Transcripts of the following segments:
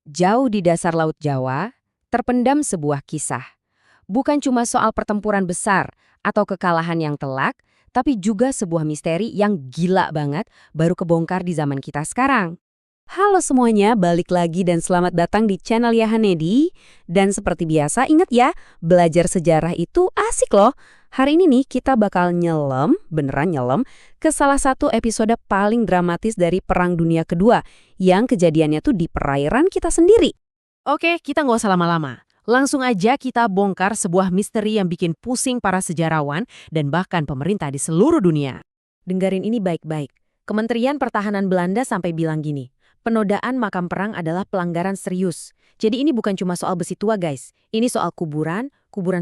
Jauh di dasar Laut Jawa, terpendam sebuah kisah. Bukan cuma soal pertempuran besar atau kekalahan yang telak, tapi juga sebuah misteri yang gila banget baru kebongkar di zaman kita sekarang. Halo semuanya, balik lagi dan selamat datang di channel Yahanedi. Dan seperti biasa, ingat ya, belajar sejarah itu asik loh. Hari ini nih kita bakal nyelam, beneran nyelam, ke salah satu episode paling dramatis dari Perang Dunia Kedua, yang kejadiannya tuh di perairan kita sendiri. Oke, kita nggak usah lama-lama. Langsung aja kita bongkar sebuah misteri yang bikin pusing para sejarawan dan bahkan pemerintah di seluruh dunia. Dengerin ini baik-baik. Kementerian Pertahanan Belanda sampai bilang gini, penodaan makam perang adalah pelanggaran serius. Jadi ini bukan cuma soal besi tua guys, ini soal kuburan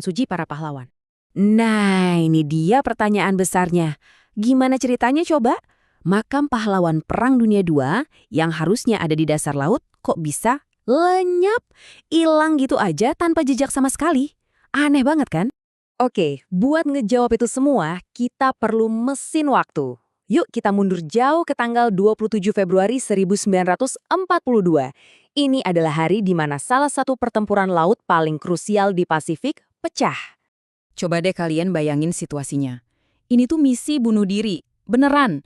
suci para pahlawan. Nah, ini dia pertanyaan besarnya. Gimana ceritanya coba? Makam pahlawan Perang Dunia II yang harusnya ada di dasar laut kok bisa lenyap, hilang gitu aja tanpa jejak sama sekali. Aneh banget kan? Oke, buat ngejawab itu semua, kita perlu mesin waktu. Yuk kita mundur jauh ke tanggal 27 Februari 1942. Ini adalah hari di mana salah satu pertempuran laut paling krusial di Pasifik pecah. Coba deh kalian bayangin situasinya. Ini tuh misi bunuh diri, beneran.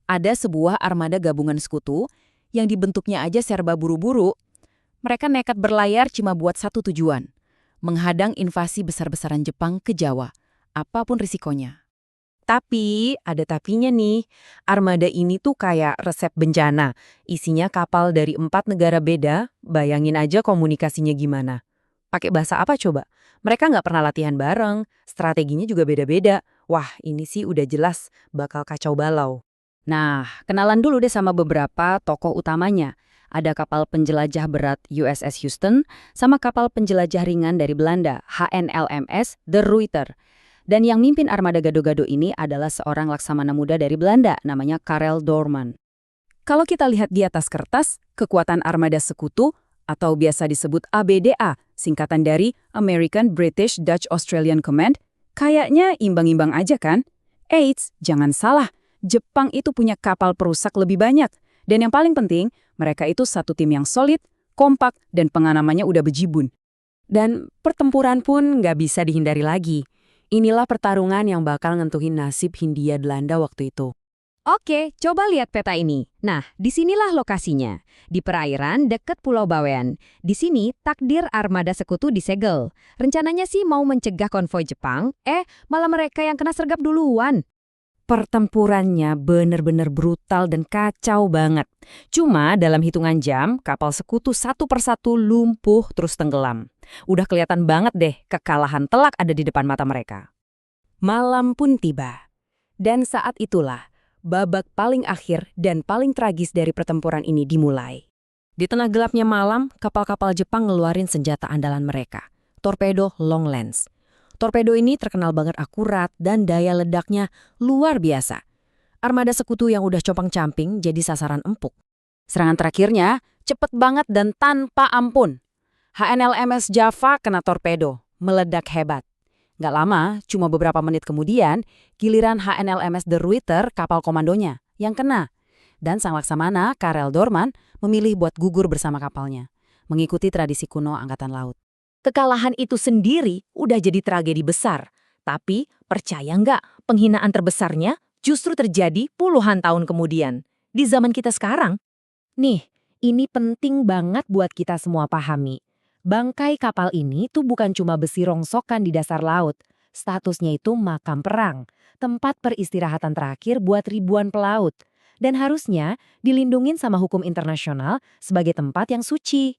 Ada sebuah armada gabungan sekutu yang dibentuknya aja serba buru-buru. Mereka nekat berlayar cuma buat satu tujuan, menghadang invasi besar-besaran Jepang ke Jawa, apapun risikonya. Tapi, ada tapinya nih, armada ini tuh kayak resep bencana. Isinya kapal dari 4 negara beda, bayangin aja komunikasinya gimana. Pakai bahasa apa coba? Mereka nggak pernah latihan bareng, strateginya juga beda-beda. Wah, ini sih udah jelas bakal kacau balau. Nah, kenalan dulu deh sama beberapa tokoh utamanya. Ada kapal penjelajah berat USS Houston sama kapal penjelajah ringan dari Belanda, HNLMS De Ruyter. Dan yang mimpin armada gado-gado ini adalah seorang laksamana muda dari Belanda, namanya Karel Doorman. Kalau kita lihat di atas kertas, kekuatan armada sekutu, atau biasa disebut ABDA, singkatan dari American British Dutch Australian Command, kayaknya imbang-imbang aja kan? Eits, jangan salah, Jepang itu punya kapal perusak lebih banyak. Dan yang paling penting, mereka itu satu tim yang solid, kompak, dan pengalamannya udah bejibun. Dan pertempuran pun nggak bisa dihindari lagi. Inilah pertarungan yang bakal ngentuhin nasib Hindia Belanda waktu itu. Oke, coba lihat peta ini. Nah, disinilah lokasinya. Di perairan dekat Pulau Bawean. Di sini takdir armada sekutu disegel. Rencananya sih mau mencegah konvoi Jepang, malah mereka yang kena sergap duluan. Pertempurannya bener-bener brutal dan kacau banget. Cuma dalam hitungan jam, kapal sekutu satu persatu lumpuh terus tenggelam. Udah kelihatan banget deh kekalahan telak ada di depan mata mereka. Malam pun tiba. Dan saat itulah, babak paling akhir dan paling tragis dari pertempuran ini dimulai. Di tengah gelapnya malam, kapal-kapal Jepang ngeluarin senjata andalan mereka, torpedo long lens. Torpedo ini terkenal banget akurat dan daya ledaknya luar biasa. Armada sekutu yang udah compang-camping jadi sasaran empuk. Serangan terakhirnya cepet banget dan tanpa ampun. HNLMS Java kena torpedo, meledak hebat. Nggak lama, cuma beberapa menit kemudian, giliran HNLMS De Ruyter, kapal komandonya, yang kena. Dan sang laksamana, Karel Doorman, memilih buat gugur bersama kapalnya, mengikuti tradisi kuno Angkatan Laut. Kekalahan itu sendiri udah jadi tragedi besar. Tapi, percaya nggak, penghinaan terbesarnya justru terjadi puluhan tahun kemudian. Di zaman kita sekarang. Nih, ini penting banget buat kita semua pahami. Bangkai kapal ini tuh bukan cuma besi rongsokan di dasar laut. Statusnya itu makam perang, tempat peristirahatan terakhir buat ribuan pelaut. Dan harusnya dilindungin sama hukum internasional sebagai tempat yang suci.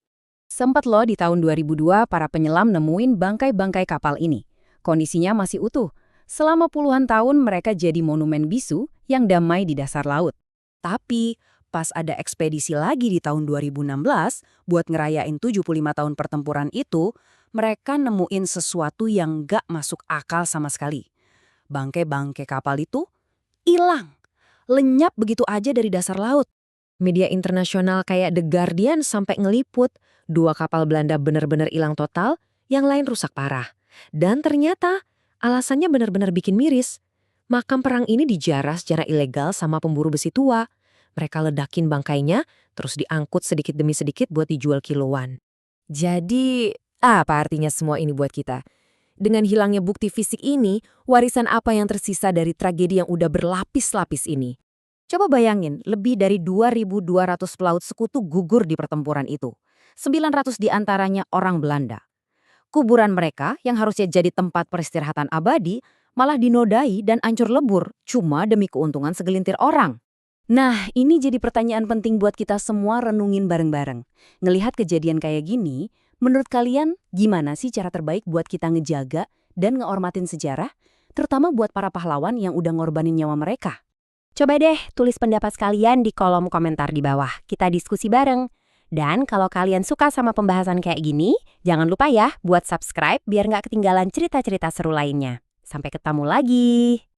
Sempat loh di tahun 2002 para penyelam nemuin bangkai-bangkai kapal ini. Kondisinya masih utuh. Selama puluhan tahun mereka jadi monumen bisu yang damai di dasar laut. Tapi pas ada ekspedisi lagi di tahun 2016 buat ngerayain 75 tahun pertempuran itu, mereka nemuin sesuatu yang gak masuk akal sama sekali. Bangkai-bangkai kapal itu hilang. Lenyap begitu aja dari dasar laut. Media internasional kayak The Guardian sampai ngeliput 2 kapal Belanda benar-benar hilang total, yang lain rusak parah. Dan ternyata alasannya benar-benar bikin miris. Makam perang ini dijarah secara ilegal sama pemburu besi tua. Mereka ledakin bangkainya, terus diangkut sedikit demi sedikit buat dijual kiloan. Jadi, apa artinya semua ini buat kita? Dengan hilangnya bukti fisik ini, warisan apa yang tersisa dari tragedi yang udah berlapis-lapis ini? Coba bayangin, lebih dari 2.200 pelaut sekutu gugur di pertempuran itu. 900 diantaranya orang Belanda. Kuburan mereka yang harusnya jadi tempat peristirahatan abadi malah dinodai dan ancur lebur cuma demi keuntungan segelintir orang. Nah, ini jadi pertanyaan penting buat kita semua renungin bareng-bareng. Ngelihat kejadian kayak gini, menurut kalian gimana sih cara terbaik buat kita ngejaga dan ngehormatin sejarah, terutama buat para pahlawan yang udah ngorbanin nyawa mereka? Coba deh tulis pendapat kalian di kolom komentar di bawah. Kita diskusi bareng. Dan kalau kalian suka sama pembahasan kayak gini, jangan lupa ya buat subscribe biar nggak ketinggalan cerita-cerita seru lainnya. Sampai ketemu lagi.